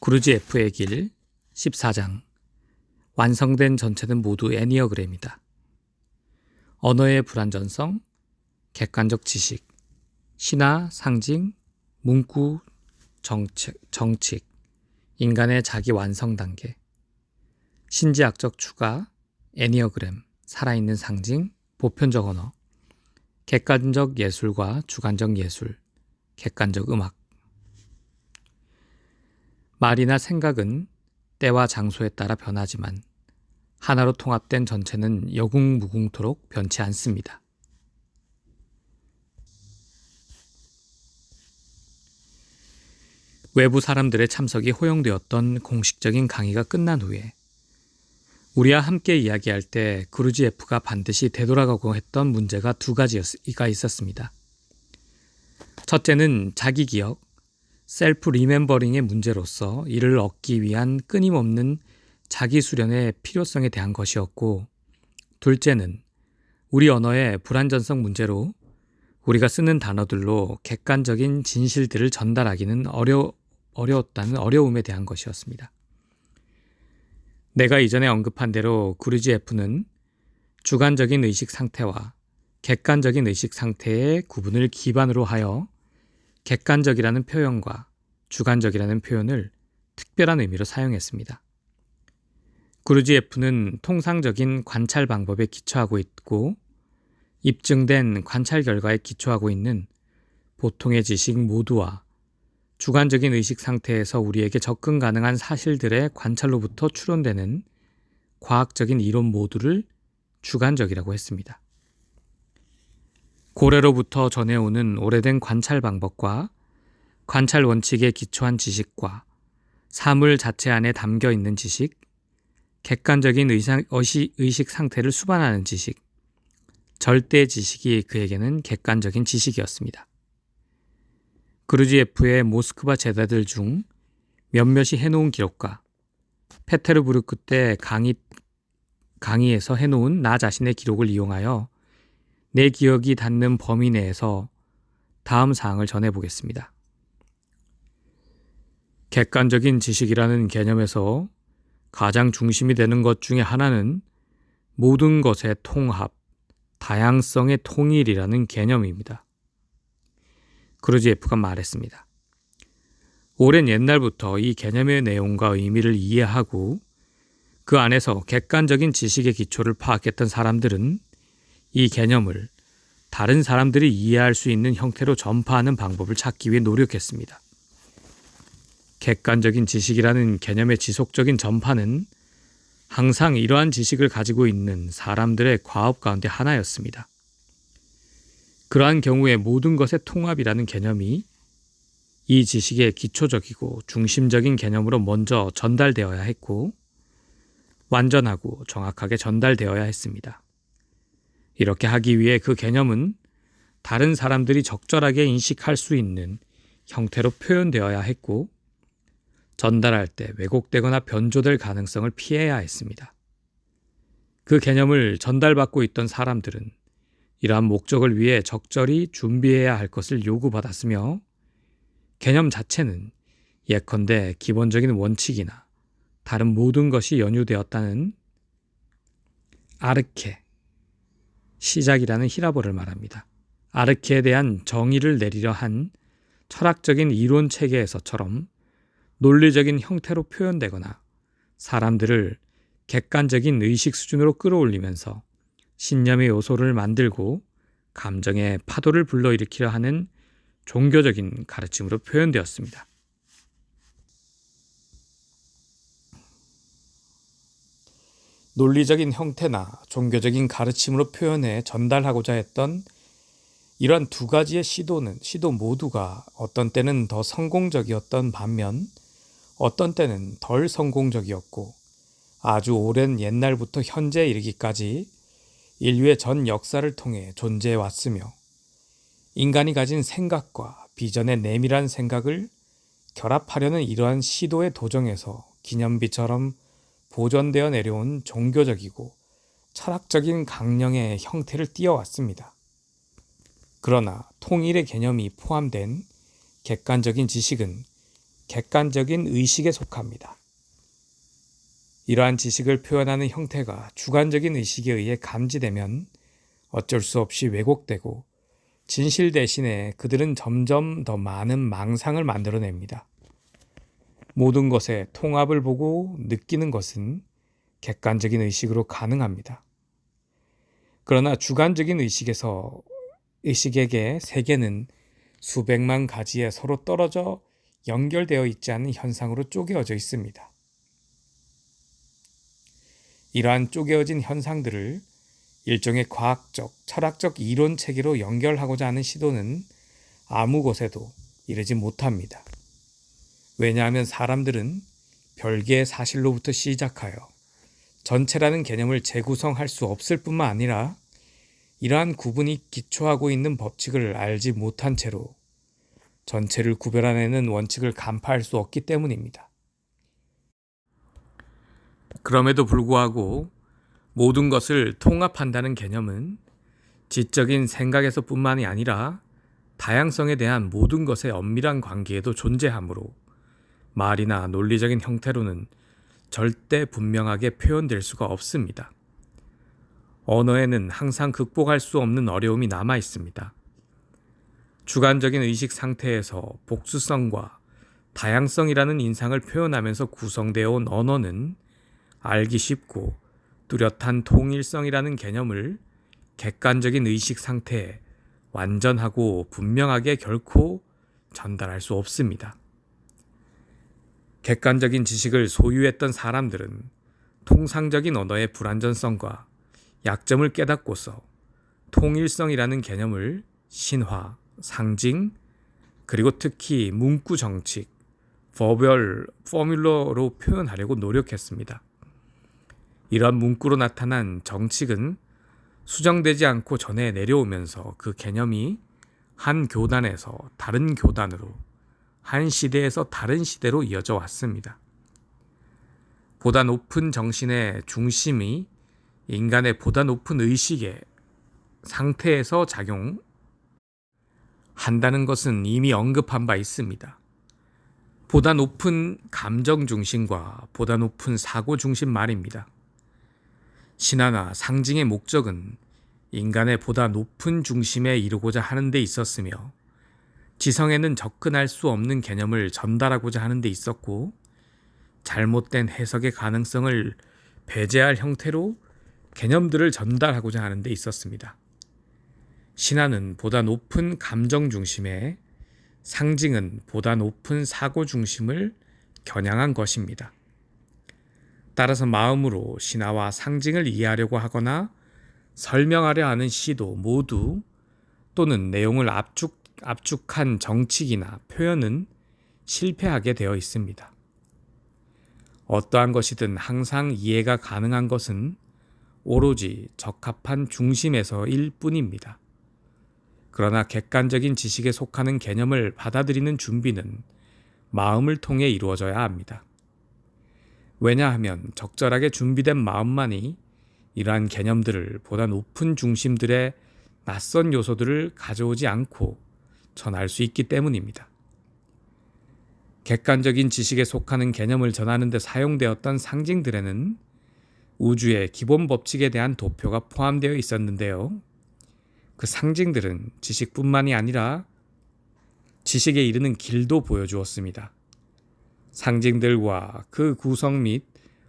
구르지에프의 길 14장. 완성된 전체는 모두 애니어그램이다. 언어의 불완전성, 객관적 지식, 신화, 상징, 문구, 정칙, 인간의 자기 완성 단계, 신지학적 추가, 애니어그램, 살아있는 상징, 보편적 언어, 객관적 예술과 주관적 예술, 객관적 음악. 말이나 생각은 때와 장소에 따라 변하지만 하나로 통합된 전체는 여궁무궁토록 변치 않습니다. 외부 사람들의 참석이 허용되었던 공식적인 강의가 끝난 후에 우리와 함께 이야기할 때 구르지에프가 반드시 되돌아가고 했던 문제가 두 가지가 있었습니다. 첫째는 자기 기억, 셀프 리멤버링의 문제로서 이를 얻기 위한 끊임없는 자기 수련의 필요성에 대한 것이었고, 둘째는 우리 언어의 불완전성 문제로 우리가 쓰는 단어들로 객관적인 진실들을 전달하기는 어려웠다는 어려움에 대한 것이었습니다. 내가 이전에 언급한 대로 구르지에프는 주관적인 의식 상태와 객관적인 의식 상태의 구분을 기반으로 하여 객관적이라는 표현과 주관적이라는 표현을 특별한 의미로 사용했습니다. 구르지에프는 통상적인 관찰 방법에 기초하고 있고 입증된 관찰 결과에 기초하고 있는 보통의 지식 모두와 주관적인 의식 상태에서 우리에게 접근 가능한 사실들의 관찰로부터 추론되는 과학적인 이론 모두를 주관적이라고 했습니다. 고래로부터 전해오는 오래된 관찰 방법과 관찰 원칙에 기초한 지식과 사물 자체 안에 담겨 있는 지식, 객관적인 의식 상태를 수반하는 지식, 절대 지식이 그에게는 객관적인 지식이었습니다. 구르지에프의 모스크바 제자들 중 몇몇이 해놓은 기록과 페테르부르크 때 강의에서 해놓은 나 자신의 기록을 이용하여 내 기억이 닿는 범위 내에서 다음 사항을 전해보겠습니다. 객관적인 지식이라는 개념에서 가장 중심이 되는 것 중에 하나는 모든 것의 통합, 다양성의 통일이라는 개념입니다. 구르지에프가 말했습니다. 오랜 옛날부터 이 개념의 내용과 의미를 이해하고 그 안에서 객관적인 지식의 기초를 파악했던 사람들은 이 개념을 다른 사람들이 이해할 수 있는 형태로 전파하는 방법을 찾기 위해 노력했습니다. 객관적인 지식이라는 개념의 지속적인 전파는 항상 이러한 지식을 가지고 있는 사람들의 과업 가운데 하나였습니다. 그러한 경우에 모든 것의 통합이라는 개념이 이 지식의 기초적이고 중심적인 개념으로 먼저 전달되어야 했고 완전하고 정확하게 전달되어야 했습니다. 이렇게 하기 위해 그 개념은 다른 사람들이 적절하게 인식할 수 있는 형태로 표현되어야 했고 전달할 때 왜곡되거나 변조될 가능성을 피해야 했습니다. 그 개념을 전달받고 있던 사람들은 이러한 목적을 위해 적절히 준비해야 할 것을 요구받았으며 개념 자체는 예컨대 기본적인 원칙이나 다른 모든 것이 연유되었다는 아르케, 시작이라는 히라보를 말합니다. 아르케에 대한 정의를 내리려 한 철학적인 이론 체계에서처럼 논리적인 형태로 표현되거나 사람들을 객관적인 의식 수준으로 끌어올리면서 신념의 요소를 만들고 감정의 파도를 불러일으키려 하는 종교적인 가르침으로 표현되었습니다. 논리적인 형태나 종교적인 가르침으로 표현해 전달하고자 했던 이러한 두 가지의 시도 모두가 어떤 때는 더 성공적이었던 반면 어떤 때는 덜 성공적이었고 아주 오랜 옛날부터 현재에 이르기까지 인류의 전 역사를 통해 존재해 왔으며 인간이 가진 생각과 비전의 내밀한 생각을 결합하려는 이러한 시도의 도정에서 기념비처럼 보존되어 내려온 종교적이고 철학적인 강령의 형태를 띄어왔습니다. 그러나 통일의 개념이 포함된 객관적인 지식은 객관적인 의식에 속합니다. 이러한 지식을 표현하는 형태가 주관적인 의식에 의해 감지되면 어쩔 수 없이 왜곡되고 진실 대신에 그들은 점점 더 많은 망상을 만들어냅니다. 모든 것의 통합을 보고 느끼는 것은 객관적인 의식으로 가능합니다. 그러나 주관적인 의식에게 세계는 수백만 가지의 서로 떨어져 연결되어 있지 않은 현상으로 쪼개어져 있습니다. 이러한 쪼개어진 현상들을 일종의 과학적, 철학적 이론 체계로 연결하고자 하는 시도는 아무 곳에도 이르지 못합니다. 왜냐하면 사람들은 별개의 사실로부터 시작하여 전체라는 개념을 재구성할 수 없을 뿐만 아니라 이러한 구분이 기초하고 있는 법칙을 알지 못한 채로 전체를 구별해내는 원칙을 간파할 수 없기 때문입니다. 그럼에도 불구하고 모든 것을 통합한다는 개념은 지적인 생각에서뿐만이 아니라 다양성에 대한 모든 것의 엄밀한 관계에도 존재하므로 말이나 논리적인 형태로는 절대 분명하게 표현될 수가 없습니다. 언어에는 항상 극복할 수 없는 어려움이 남아 있습니다. 주관적인 의식 상태에서 복수성과 다양성이라는 인상을 표현하면서 구성되어 온 언어는 알기 쉽고 뚜렷한 통일성이라는 개념을 객관적인 의식 상태에 완전하고 분명하게 결코 전달할 수 없습니다. 객관적인 지식을 소유했던 사람들은 통상적인 언어의 불완전성과 약점을 깨닫고서 통일성이라는 개념을 신화, 상징, 그리고 특히 문구 정칙, 버벌, 포뮬러로 표현하려고 노력했습니다. 이러한 문구로 나타난 정칙은 수정되지 않고 전해 내려오면서 그 개념이 한 교단에서 다른 교단으로, 한 시대에서 다른 시대로 이어져 왔습니다. 보다 높은 정신의 중심이 인간의 보다 높은 의식의 상태에서 작용한다는 것은 이미 언급한 바 있습니다. 보다 높은 감정 중심과 보다 높은 사고 중심 말입니다. 신화나 상징의 목적은 인간의 보다 높은 중심에 이르고자 하는 데 있었으며 지성에는 접근할 수 없는 개념을 전달하고자 하는 데 있었고 잘못된 해석의 가능성을 배제할 형태로 개념들을 전달하고자 하는 데 있었습니다. 신화는 보다 높은 감정 중심에 상징은 보다 높은 사고 중심을 겨냥한 것입니다. 따라서 마음으로 신화와 상징을 이해하려고 하거나 설명하려 하는 시도 모두 또는 내용을 압축한 정칙이나 표현은 실패하게 되어 있습니다. 어떠한 것이든 항상 이해가 가능한 것은 오로지 적합한 중심에서일 뿐입니다. 그러나 객관적인 지식에 속하는 개념을 받아들이는 준비는 마음을 통해 이루어져야 합니다. 왜냐하면 적절하게 준비된 마음만이 이러한 개념들을 보다 높은 중심들의 낯선 요소들을 가져오지 않고 전할 수 있기 때문입니다. 객관적인 지식에 속하는 개념을 전하는 데 사용되었던 상징들에는 우주의 기본 법칙에 대한 도표가 포함되어 있었는데요. 그 상징들은 지식뿐만이 아니라 지식에 이르는 길도 보여주었습니다. 상징들과 그 구성 및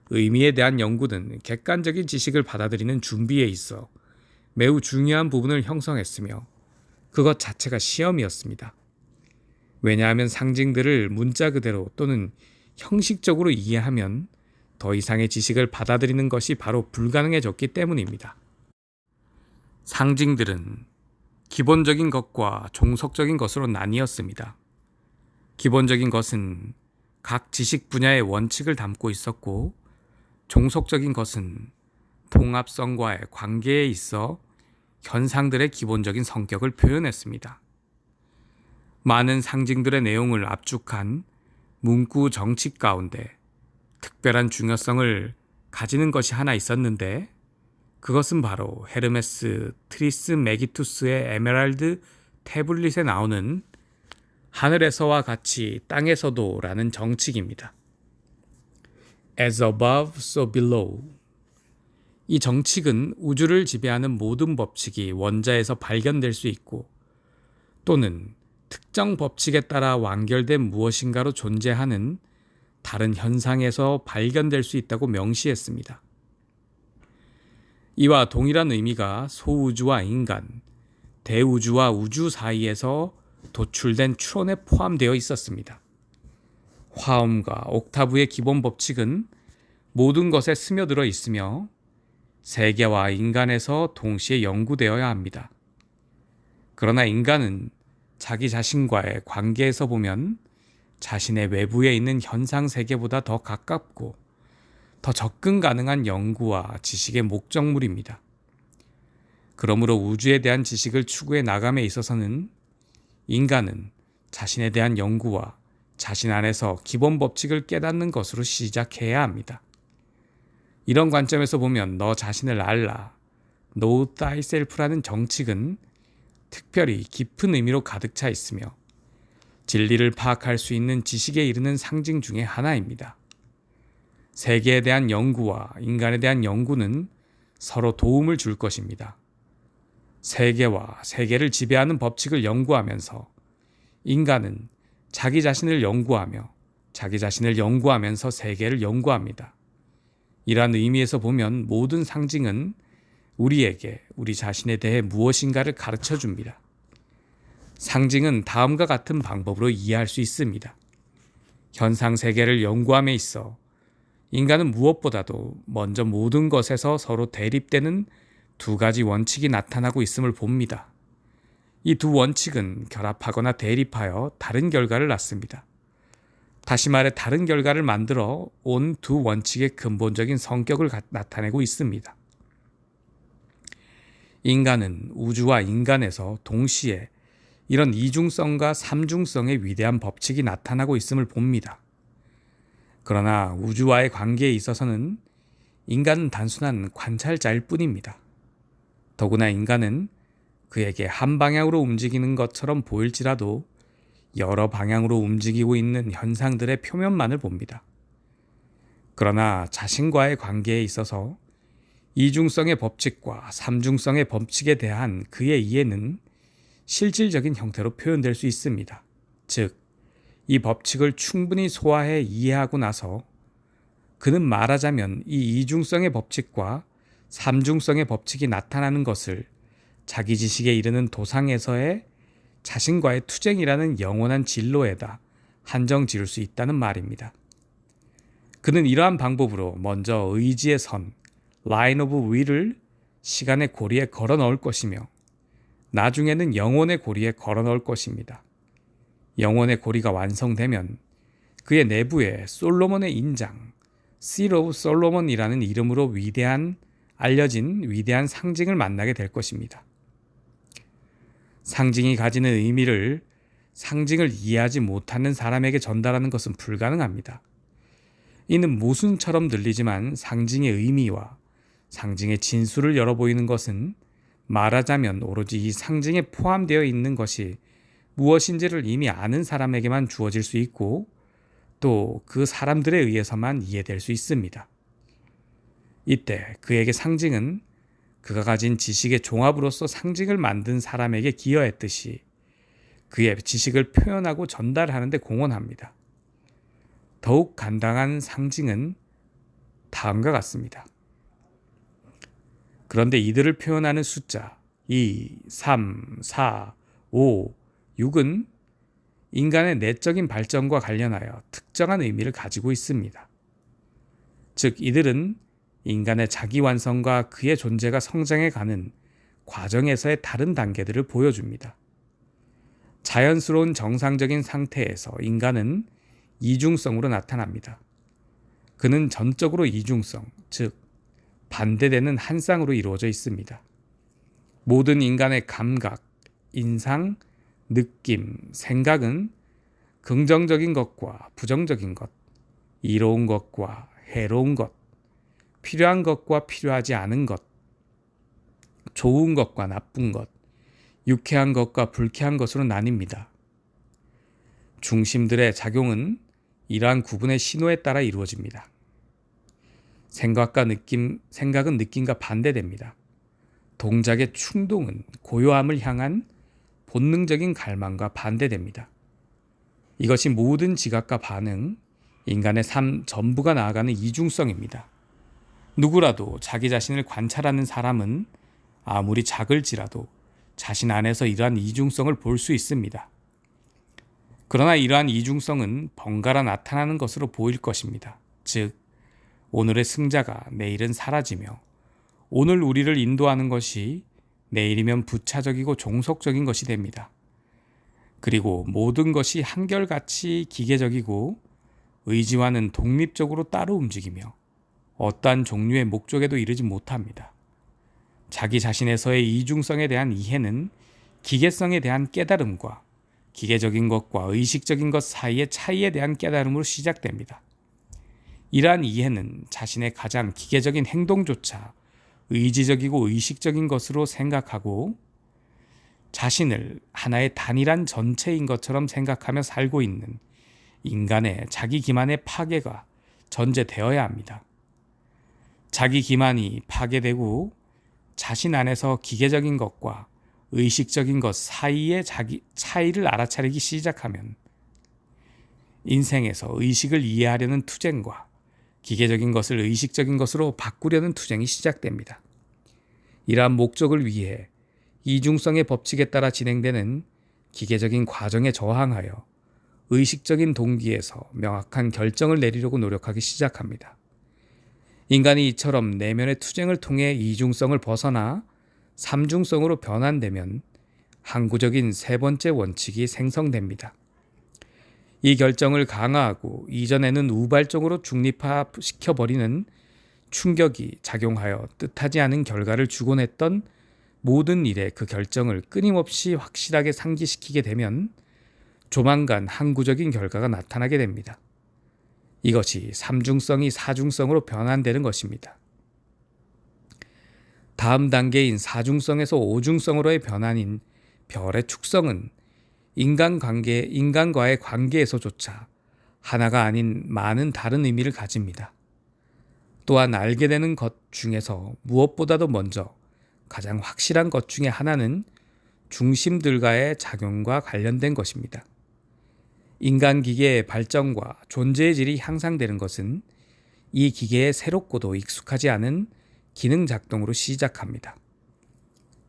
의미에 대한 연구는 객관적인 지식을 받아들이는 준비에 있어 매우 중요한 부분을 형성했으며 그것 자체가 시험이었습니다. 왜냐하면 상징들을 문자 그대로 또는 형식적으로 이해하면 더 이상의 지식을 받아들이는 것이 바로 불가능해졌기 때문입니다. 상징들은 기본적인 것과 종속적인 것으로 나뉘었습니다. 기본적인 것은 각 지식 분야의 원칙을 담고 있었고 종속적인 것은 통합성과의 관계에 있어 현상들의 기본적인 성격을 표현했습니다. 많은 상징들의 내용을 압축한 문구 정칙 가운데 특별한 중요성을 가지는 것이 하나 있었는데 그것은 바로 헤르메스 트리스메기투스의 에메랄드 태블릿에 나오는 하늘에서와 같이 땅에서도 라는 정칙입니다. As above, so below. 이 정칙은 우주를 지배하는 모든 법칙이 원자에서 발견될 수 있고 또는 특정 법칙에 따라 완결된 무엇인가로 존재하는 다른 현상에서 발견될 수 있다고 명시했습니다. 이와 동일한 의미가 소우주와 인간, 대우주와 우주 사이에서 도출된 추론에 포함되어 있었습니다. 화음과 옥타브의 기본 법칙은 모든 것에 스며들어 있으며 세계와 인간에서 동시에 연구되어야 합니다. 그러나 인간은 자기 자신과의 관계에서 보면 자신의 외부에 있는 현상 세계보다 더 가깝고 더 접근 가능한 연구와 지식의 목적물입니다. 그러므로 우주에 대한 지식을 추구해 나감에 있어서는 인간은 자신에 대한 연구와 자신 안에서 기본 법칙을 깨닫는 것으로 시작해야 합니다. 이런 관점에서 보면 너 자신을 알라, Know thyself라는 정칙은 특별히 깊은 의미로 가득 차 있으며 진리를 파악할 수 있는 지식에 이르는 상징 중에 하나입니다. 세계에 대한 연구와 인간에 대한 연구는 서로 도움을 줄 것입니다. 세계와 세계를 지배하는 법칙을 연구하면서 인간은 자기 자신을 연구하며 자기 자신을 연구하면서 세계를 연구합니다. 이러한 의미에서 보면 모든 상징은 우리에게 우리 자신에 대해 무엇인가를 가르쳐 줍니다. 상징은 다음과 같은 방법으로 이해할 수 있습니다. 현상 세계를 연구함에 있어 인간은 무엇보다도 먼저 모든 것에서 서로 대립되는 두 가지 원칙이 나타나고 있음을 봅니다. 이 두 원칙은 결합하거나 대립하여 다른 결과를 낳습니다. 다시 말해 다른 결과를 만들어 온 두 원칙의 근본적인 성격을 나타내고 있습니다. 인간은 우주와 인간에서 동시에 이런 이중성과 삼중성의 위대한 법칙이 나타나고 있음을 봅니다. 그러나 우주와의 관계에 있어서는 인간은 단순한 관찰자일 뿐입니다. 더구나 인간은 그에게 한 방향으로 움직이는 것처럼 보일지라도 여러 방향으로 움직이고 있는 현상들의 표면만을 봅니다. 그러나 자신과의 관계에 있어서 이중성의 법칙과 삼중성의 법칙에 대한 그의 이해는 실질적인 형태로 표현될 수 있습니다. 즉, 이 법칙을 충분히 소화해 이해하고 나서 그는 말하자면 이 이중성의 법칙과 삼중성의 법칙이 나타나는 것을 자기 지식에 이르는 도상에서의 자신과의 투쟁이라는 영원한 진로에다 한정 지을 수 있다는 말입니다. 그는 이러한 방법으로 먼저 의지의 선, Line of Will을 시간의 고리에 걸어 넣을 것이며 나중에는 영혼의 고리에 걸어 넣을 것입니다. 영혼의 고리가 완성되면 그의 내부에 솔로몬의 인장, Seal of Solomon이라는 이름으로 알려진 위대한 상징을 만나게 될 것입니다. 상징이 가지는 의미를 상징을 이해하지 못하는 사람에게 전달하는 것은 불가능합니다. 이는 모순처럼 들리지만 상징의 의미와 상징의 진수를 열어 보이는 것은 말하자면 오로지 이 상징에 포함되어 있는 것이 무엇인지를 이미 아는 사람에게만 주어질 수 있고 또 그 사람들에 의해서만 이해될 수 있습니다. 이때 그에게 상징은 그가 가진 지식의 종합으로서 상징을 만든 사람에게 기여했듯이 그의 지식을 표현하고 전달하는 데 공헌합니다. 더욱 간당한 상징은 다음과 같습니다. 그런데 이들을 표현하는 숫자 2, 3, 4, 5, 6은 인간의 내적인 발전과 관련하여 특정한 의미를 가지고 있습니다. 즉 이들은 인간의 자기 완성과 그의 존재가 성장해가는 과정에서의 다른 단계들을 보여줍니다. 자연스러운 정상적인 상태에서 인간은 이중성으로 나타납니다. 그는 전적으로 이중성, 즉 반대되는 한 쌍으로 이루어져 있습니다. 모든 인간의 감각, 인상, 느낌, 생각은 긍정적인 것과 부정적인 것, 이로운 것과 해로운 것, 필요한 것과 필요하지 않은 것, 좋은 것과 나쁜 것, 유쾌한 것과 불쾌한 것으로 나뉩니다. 중심들의 작용은 이러한 구분의 신호에 따라 이루어집니다. 생각은 느낌과 반대됩니다. 동작의 충동은 고요함을 향한 본능적인 갈망과 반대됩니다. 이것이 모든 지각과 반응, 인간의 삶 전부가 나아가는 이중성입니다. 누구라도 자기 자신을 관찰하는 사람은 아무리 작을지라도 자신 안에서 이러한 이중성을 볼 수 있습니다. 그러나 이러한 이중성은 번갈아 나타나는 것으로 보일 것입니다. 즉, 오늘의 승자가 내일은 사라지며 오늘 우리를 인도하는 것이 내일이면 부차적이고 종속적인 것이 됩니다. 그리고 모든 것이 한결같이 기계적이고 의지와는 독립적으로 따로 움직이며 어떠한 종류의 목적에도 이르지 못합니다. 자기 자신에서의 이중성에 대한 이해는 기계성에 대한 깨달음과 기계적인 것과 의식적인 것 사이의 차이에 대한 깨달음으로 시작됩니다. 이러한 이해는 자신의 가장 기계적인 행동조차 의지적이고 의식적인 것으로 생각하고 자신을 하나의 단일한 전체인 것처럼 생각하며 살고 있는 인간의 자기 기만의 파괴가 전제되어야 합니다. 자기 기만이 파괴되고 자신 안에서 기계적인 것과 의식적인 것 사이의 차이를 알아차리기 시작하면 인생에서 의식을 이해하려는 투쟁과 기계적인 것을 의식적인 것으로 바꾸려는 투쟁이 시작됩니다. 이러한 목적을 위해 이중성의 법칙에 따라 진행되는 기계적인 과정에 저항하여 의식적인 동기에서 명확한 결정을 내리려고 노력하기 시작합니다. 인간이 이처럼 내면의 투쟁을 통해 이중성을 벗어나 삼중성으로 변환되면 항구적인 세 번째 원칙이 생성됩니다. 이 결정을 강화하고 이전에는 우발적으로 중립화시켜버리는 충격이 작용하여 뜻하지 않은 결과를 주곤 했던 모든 일에 그 결정을 끊임없이 확실하게 상기시키게 되면 조만간 항구적인 결과가 나타나게 됩니다. 이것이 삼중성이 사중성으로 변환되는 것입니다. 다음 단계인 사중성에서 오중성으로의 변환인 별의 축성은 인간과의 관계에서조차 하나가 아닌 많은 다른 의미를 가집니다. 또한 알게 되는 것 중에서 무엇보다도 먼저 가장 확실한 것 중에 하나는 중심들과의 작용과 관련된 것입니다. 인간 기계의 발전과 존재의 질이 향상되는 것은 이 기계의 새롭고도 익숙하지 않은 기능 작동으로 시작합니다.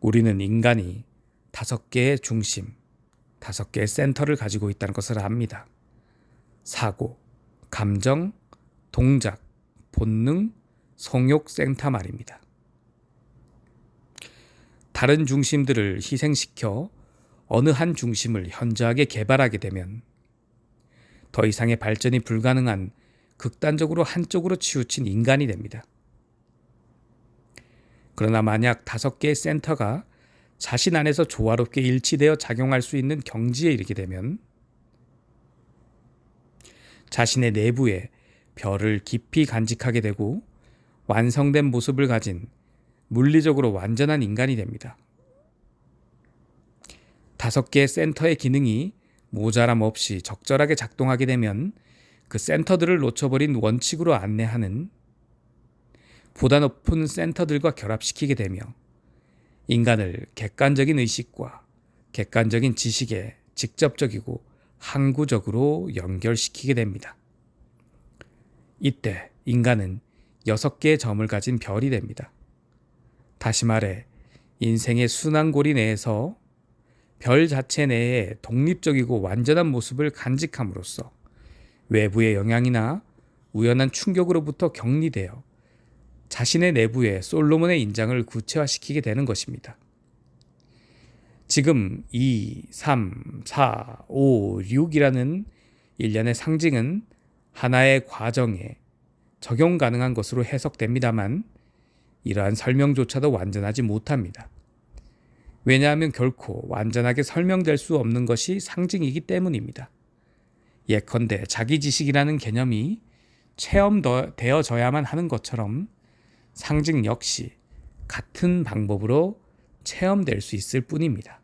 우리는 인간이 5개의 중심, 5개의 센터를 가지고 있다는 것을 압니다. 사고, 감정, 동작, 본능, 성욕 센터 말입니다. 다른 중심들을 희생시켜 어느 한 중심을 현저하게 개발하게 되면 더 이상의 발전이 불가능한 극단적으로 한쪽으로 치우친 인간이 됩니다. 그러나 만약 5개의 센터가 자신 안에서 조화롭게 일치되어 작용할 수 있는 경지에 이르게 되면 자신의 내부에 별을 깊이 간직하게 되고 완성된 모습을 가진 물리적으로 완전한 인간이 됩니다. 5개의 센터의 기능이 모자람 없이 적절하게 작동하게 되면 그 센터들을 놓쳐버린 원칙으로 안내하는 보다 높은 센터들과 결합시키게 되며 인간을 객관적인 의식과 객관적인 지식에 직접적이고 항구적으로 연결시키게 됩니다. 이때 인간은 6개의 점을 가진 별이 됩니다. 다시 말해 인생의 순환고리 내에서 별 자체 내에 독립적이고 완전한 모습을 간직함으로써 외부의 영향이나 우연한 충격으로부터 격리되어 자신의 내부에 솔로몬의 인장을 구체화시키게 되는 것입니다. 지금 2, 3, 4, 5, 6이라는 일련의 상징은 하나의 과정에 적용 가능한 것으로 해석됩니다만 이러한 설명조차도 완전하지 못합니다. 왜냐하면 결코 완전하게 설명될 수 없는 것이 상징이기 때문입니다. 예컨대 자기 지식이라는 개념이 체험되어져야만 하는 것처럼 상징 역시 같은 방법으로 체험될 수 있을 뿐입니다.